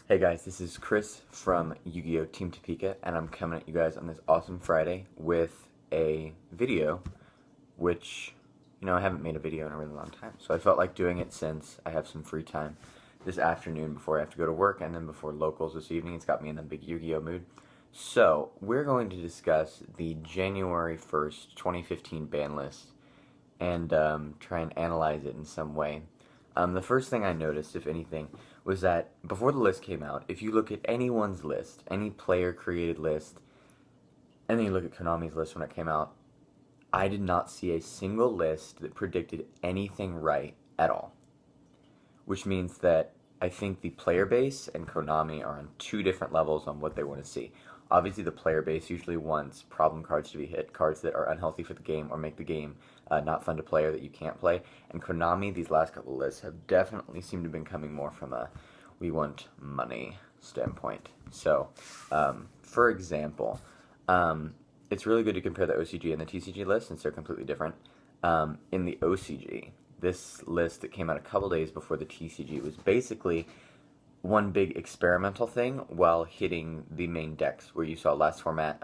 Hey guys, this is Chris from Yu-Gi-Oh! Team Topeka, and I'm coming at you guys on this awesome Friday with a video, which, I haven't made a video in a really long time, so I felt like doing it since I have some free time this afternoon before I have to go to work, and then before locals this evening. It's got me in the big Yu-Gi-Oh! Mood. So, we're going to discuss the January 1st, 2015 ban list, and try and analyze it in some way. The first thing I noticed, if anything, was that before the list came out, if you look at anyone's list, any player-created list, and then you look at Konami's list when it came out, I did not see a single list that predicted anything right at all. Which means that I think the player base and Konami are on two different levels on what they want to see. Obviously, the player base usually wants problem cards to be hit, cards that are unhealthy for the game or make the game not fun to play or that you can't play. And Konami, these last couple of lists have definitely seemed to have been coming more from a we want money standpoint. So, for example, it's really good to compare the OCG and the TCG list since they're completely different. In the OCG, this list that came out a couple days before the TCG was basically one big experimental thing while hitting the main decks, where you saw last format,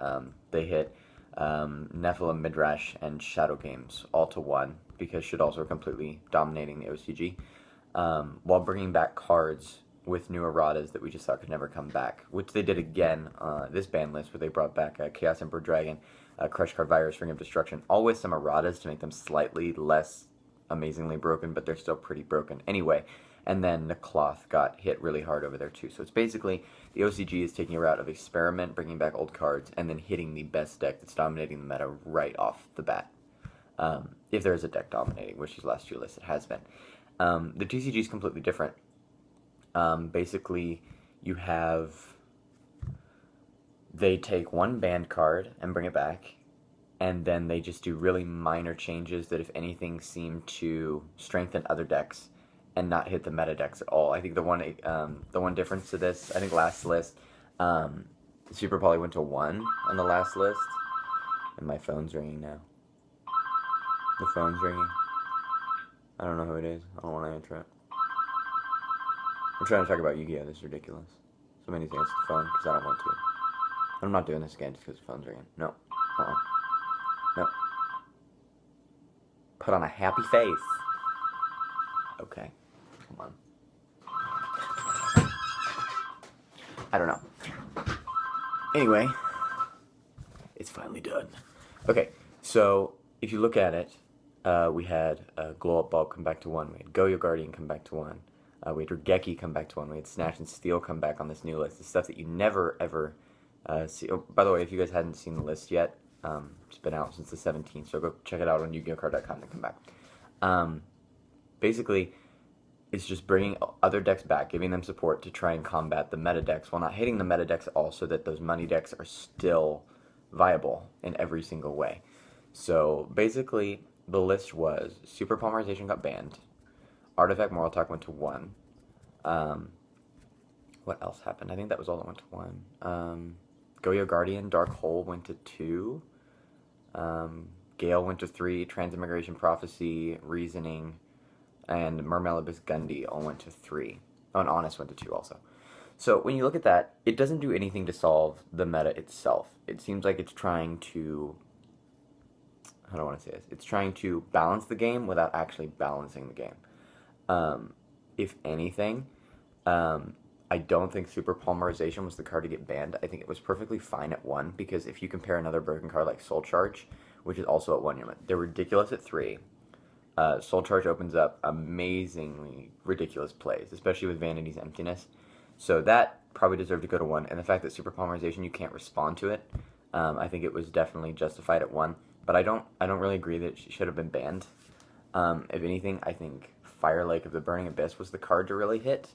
they hit Nephilim, Midrash, and Shadow Games all to one, because Shaddolls were completely dominating the OCG, while bringing back cards with new erratas that we just thought could never come back, which they did again this ban list, where they brought back Chaos Emperor Dragon, Crush Card Virus, Ring of Destruction, all with some erratas to make them slightly less amazingly broken, but they're still pretty broken anyway. And then the cloth got hit really hard over there too. So it's basically the OCG is taking a route of experiment, bringing back old cards, and then hitting the best deck that's dominating the meta right off the bat. If there is a deck dominating, which these last two lists it has been. The TCG is completely different. Basically, they take one banned card and bring it back, and then they just do really minor changes that, if anything, seem to strengthen other decks and not hit the meta decks at all. I think the one difference to this, I think last list, Super Poly went to 1 on the last list, and my phone's ringing now. The phone's ringing. I don't know who it is. I don't want to answer it. I'm trying to talk about Yu-Gi-Oh! This is ridiculous. Somebody needs to answer the phone, because I don't want to. I'm not doing this again just because the phone's ringing. No. No. Put on a happy face. Okay. Come on. I don't know. Anyway, it's finally done. Okay, so if you look at it, we had Glow Up Bulb come back to 1. We had Goyo Guardian come back to 1. We had Regeki come back to 1. We had Snatch and Steal come back on this new list. The stuff that you never, ever see. Oh, by the way, if you guys hadn't seen the list yet, it's been out since the 17th, so go check it out on YugiohCard.com and come back. Basically, it's just bringing other decks back, giving them support to try and combat the meta decks while not hitting the meta decks at all, so that those money decks are still viable in every single way. So basically, the list was Super Polymerization got banned, Artifact Moral Talk went to 1. What else happened? I think that was all that went to 1. Goyo Guardian, Dark Hole went to 2. Gale went to 3. Transmigration Prophecy, Reasoning, and Mermelibus Gundy all went to 3. Oh, and Honest went to 2 also. So when you look at that, it doesn't do anything to solve the meta itself. It seems like it's trying to, how do I want to say this? It's trying to balance the game without actually balancing the game. If anything, I don't think Super Polymerization was the card to get banned. I think it was perfectly fine at 1, because if you compare another broken card like Soul Charge, which is also at 1, they're ridiculous at 3. Soul Charge opens up amazingly ridiculous plays, especially with Vanity's Emptiness. So that probably deserved to go to 1. And the fact that Super Polymerization, you can't respond to it, I think it was definitely justified at 1. But I don't really agree that it should have been banned. If anything, I think Fire Lake of the Burning Abyss was the card to really hit.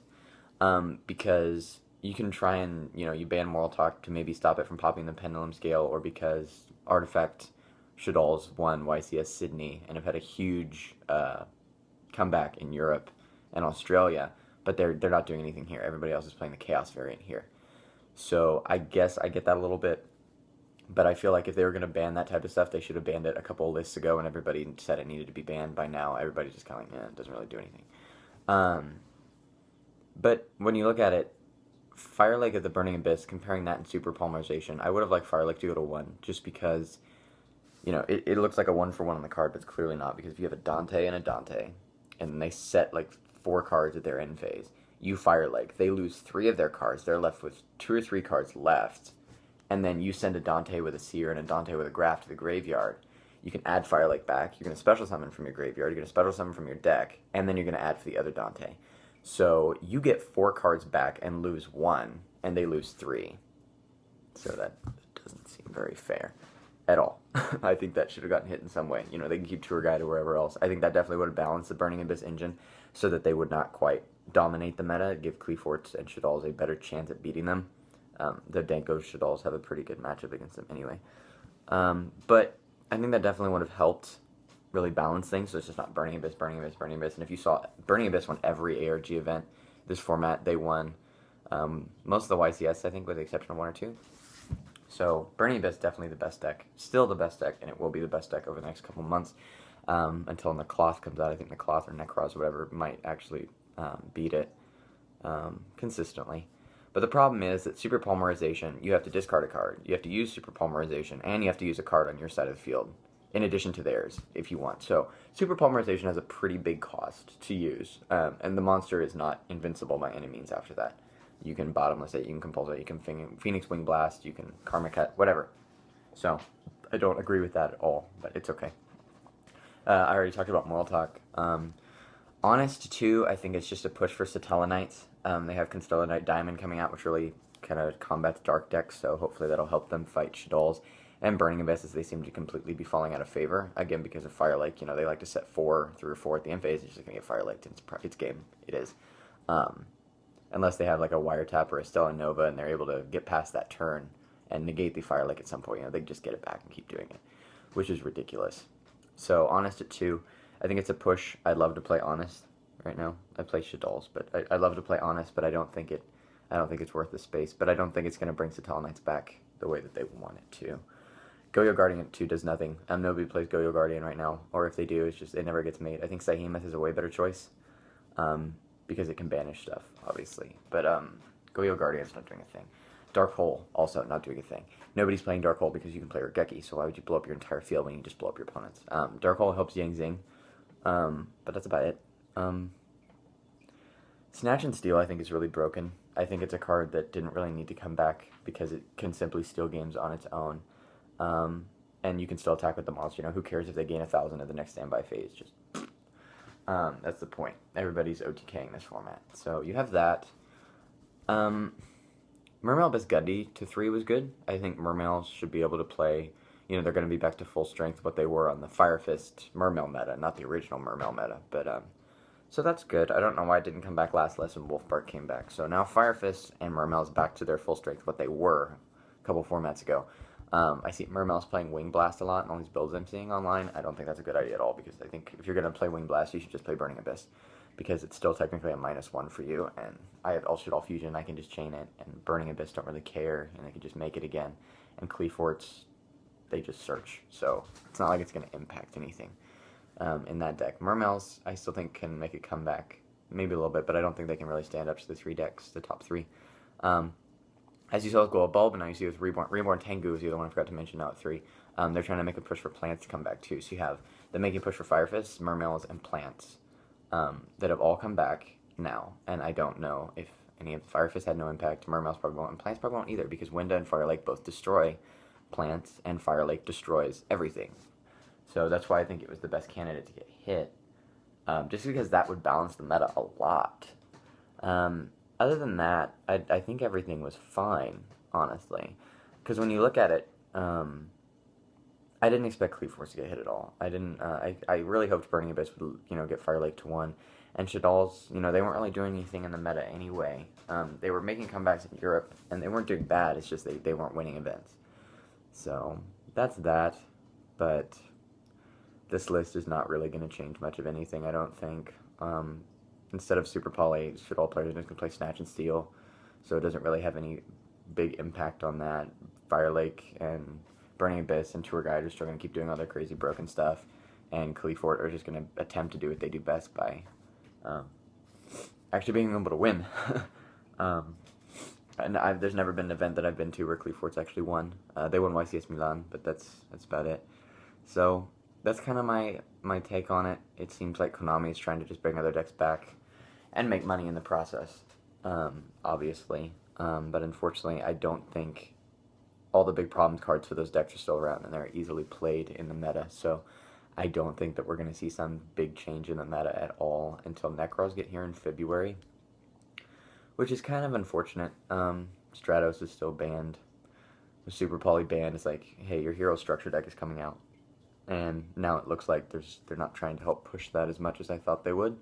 Because you can try and, you ban Moral Talk to maybe stop it from popping the Pendulum Scale, or because Artifact Shaddolls won YCS Sydney and have had a huge comeback in Europe and Australia, but they're not doing anything here. Everybody else is playing the Chaos variant here. So I guess I get that a little bit, but I feel like if they were going to ban that type of stuff, they should have banned it a couple of lists ago, and everybody said it needed to be banned. By now, everybody's just kind of like, it doesn't really do anything. But when you look at it, Fire Lake of the Burning Abyss, comparing that and Super Polymerization, I would have liked Fire Lake to go to 1, just because, you know, it looks like a 1-for-1 on the card, but it's clearly not, because if you have a Dante, and they set, like, 4 cards at their end phase, you Fire Lake, they lose 3 of their cards, they're left with 2 or 3 cards left, and then you send a Dante with a Seer and a Dante with a Graph to the graveyard. You can add Fire Lake back, you're going to special summon from your graveyard, you're going to special summon from your deck, and then you're going to add for the other Dante. So you get 4 cards back and lose 1, and they lose 3. So that doesn't seem very fair at all. I think that should have gotten hit in some way. You know, they can keep Tour Guide or wherever else. I think that definitely would have balanced the Burning Abyss engine so that they would not quite dominate the meta, give Cleaforts and Shaddolls a better chance at beating them. The Danko Shaddolls have a pretty good matchup against them anyway. But I think that definitely would have helped really balance things, so it's just not Burning Abyss, Burning Abyss, Burning Abyss. And if you saw, Burning Abyss won every ARG event this format. They won most of the YCS, I think, with the exception of 1 or 2. So Burning Abyss, definitely the best deck. Still the best deck, and it will be the best deck over the next couple months until the Cloth comes out. I think the Cloth or Necros or whatever might actually beat it consistently. But the problem is that Super Polymerization, you have to discard a card, you have to use Super Polymerization, and you have to use a card on your side of the field, in addition to theirs, if you want. So Super Polymerization has a pretty big cost to use, and the monster is not invincible by any means after that. You can bottomless it, you can compulse it, you can Phoenix Wing Blast, you can Karma Cut, whatever. So I don't agree with that at all, but it's okay. I already talked about Moral Talk. Honest 2, I think it's just a push for Satellanites. They have Constellanite Diamond coming out, which really kind of combats dark decks, so hopefully that'll help them fight Shaddolls. And Burning Abyss, as they seem to completely be falling out of favor, again, because of Fire Lake. You know, they like to set 3 or 4 at the end phase, it's just going to get Fire Laked, and it's game. It is. Unless they have, like, a Wiretap or a Stella Nova, and they're able to get past that turn and negate the Fire Lake at some point. You know, they can just get it back and keep doing it, which is ridiculous. So, Honest at 2, I think it's a push. I'd love to play Honest right now. I play Shaddolls, but I'd love to play Honest, but I don't think it's worth the space. But I don't think it's going to bring Satellanites back the way that they want it to. Goyo Guardian at 2 does nothing. Nobody plays Goyo Guardian right now, or if they do, it's just it never gets made. I think Sahemoth is a way better choice, because it can banish stuff, obviously. But Goyo Guardian's not doing a thing. Dark Hole, also not doing a thing. Nobody's playing Dark Hole because you can play Regeki, so why would you blow up your entire field when you just blow up your opponents? Dark Hole helps Yang Zing, but that's about it. Snatch and Steal, I think, is really broken. I think it's a card that didn't really need to come back because it can simply steal games on its own. And you can still attack with the monster. You know, who cares if they gain 1,000 at the next standby phase? Just that's the point. Everybody's OTKing this format. So you have that. Mermail Bisgundi to 3 was good. I think Mermails should be able to play. You know, they're going to be back to full strength what they were on the Fire Fist Mermail meta, not the original Mermail meta. But so that's good. I don't know why it didn't come back last lesson. Wolfbark came back. So now Fire Fist and Mermail's back to their full strength, what they were a couple formats ago. I see Mermail's playing Wing Blast a lot and all these builds I'm seeing online. I don't think that's a good idea at all, because I think if you're going to play Wing Blast, you should just play Burning Abyss, because it's still technically a -1 for you, and I have All Fusion, I can just chain it, and Burning Abyss don't really care, and they can just make it again. And Cleaforts, they just search, so it's not like it's going to impact anything in that deck. Mermails, I still think, can make a comeback, maybe a little bit, but I don't think they can really stand up to the 3 decks, the top 3. As you saw with Gold Bulb, and now you see with Reborn Tengu is the other one I forgot to mention now at 3. They're trying to make a push for plants to come back too. So you have them making a push for Fire Fists, Mermails, and plants that have all come back now. And I don't know if any of the Fire Fists had no impact. Mermails probably won't, and plants probably won't either, because Winda and Fire Lake both destroy plants, and Fire Lake destroys everything. So that's why I think it was the best candidate to get hit, just because that would balance the meta a lot. Other than that, I think everything was fine, honestly. Because when you look at it, I didn't expect Cleaforts to get hit at all. I didn't. I really hoped Burning Abyss would, you know, get Fire Lake to 1. And Shaddolls, you know, they weren't really doing anything in the meta anyway. They were making comebacks in Europe, and they weren't doing bad. It's just they weren't winning events. So that's that. But this list is not really going to change much of anything, I don't think. Instead of Super Poly, Shaddol players are just going to play Snatch and Steal, so it doesn't really have any big impact on that. Fire Lake and Burning Abyss and Tour Guide are still going to keep doing all their crazy broken stuff, and Cleafort are just going to attempt to do what they do best by actually being able to win. And there's never been an event that I've been to where Clefort's actually won. They won YCS Milan, but that's about it. So that's kind of my take on it. It seems like Konami is trying to just bring other decks back and make money in the process, obviously. But unfortunately, I don't think all the big problem cards for those decks are still around, and they're easily played in the meta. So I don't think that we're going to see some big change in the meta at all until Necros get here in February, which is kind of unfortunate. Stratos is still banned. The Super Poly banned. It's like, hey, your hero structure deck is coming out. And now it looks like they're not trying to help push that as much as I thought they would.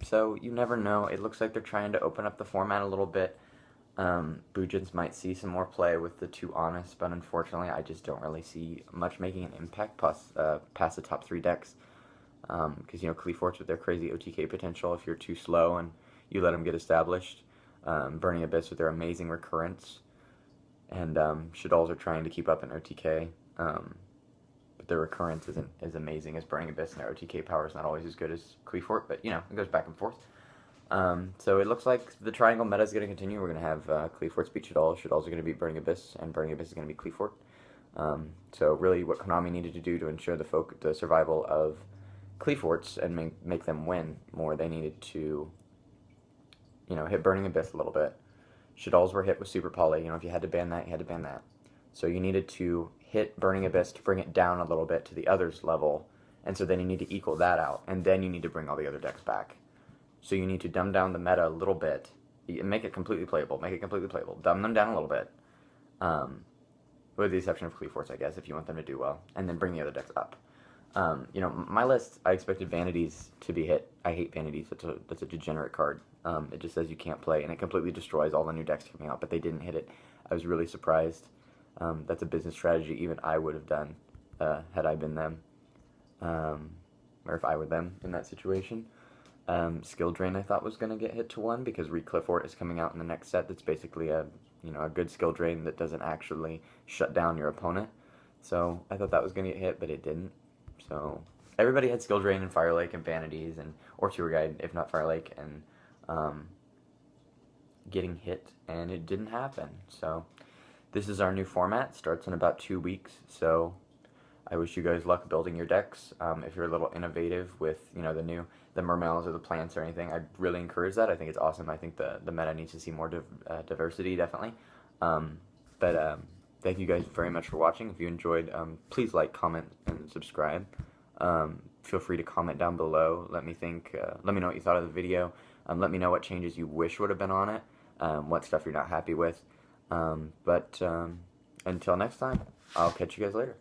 So you never know. It looks like they're trying to open up the format a little bit. Bujins might see some more play with the two Honest, but unfortunately I just don't really see much making an impact past the top 3 decks. Because, Cleforts with their crazy OTK potential, if you're too slow and you let them get established. Burning Abyss with their amazing recurrence. And Shaddolls are trying to keep up in OTK. But their recurrence isn't as amazing as Burning Abyss, and their OTK power is not always as good as Clefort, but, it goes back and forth. So it looks like the triangle meta is going to continue. We're going to have Cleforts beat Shaddolls, Shaddolls are going to beat Burning Abyss, and Burning Abyss is going to beat Clefort. So really what Konami needed to do to ensure the survival of Cleforts and make them win more, they needed to, hit Burning Abyss a little bit. Shaddolls were hit with Super Poly. If you had to ban that, you had to ban that. So you needed to hit Burning Abyss to bring it down a little bit to the other's level, and so then you need to equal that out, and then you need to bring all the other decks back. So you need to dumb down the meta a little bit, make it completely playable, dumb them down a little bit, with the exception of Cleforts, I guess, if you want them to do well, and then bring the other decks up. My list, I expected Vanities to be hit. I hate Vanities. That's a degenerate card. It just says you can't play, and it completely destroys all the new decks coming out, but they didn't hit it. I was really surprised. That's a business strategy even I would have done had I been them, or if I were them in that situation. Skill Drain I thought was going to get hit to 1 because Clefort is coming out in the next set. That's basically a good Skill Drain that doesn't actually shut down your opponent. So I thought that was going to get hit, but it didn't. So everybody had Skill Drain and Fire Lake and Vanities or Tour Guide, if not Fire Lake, and getting hit, and it didn't happen. So this is our new format. Starts in about 2 weeks. So I wish you guys luck building your decks. If you're a little innovative with the Mermels or the plants or anything, I really encourage that. I think it's awesome. I think the meta needs to see more diversity, definitely. Thank you guys very much for watching. If you enjoyed, please like, comment, and subscribe. Feel free to comment down below. Let me know what you thought of the video. Let me know what changes you wish would have been on it. What stuff you're not happy with. Until next time, I'll catch you guys later.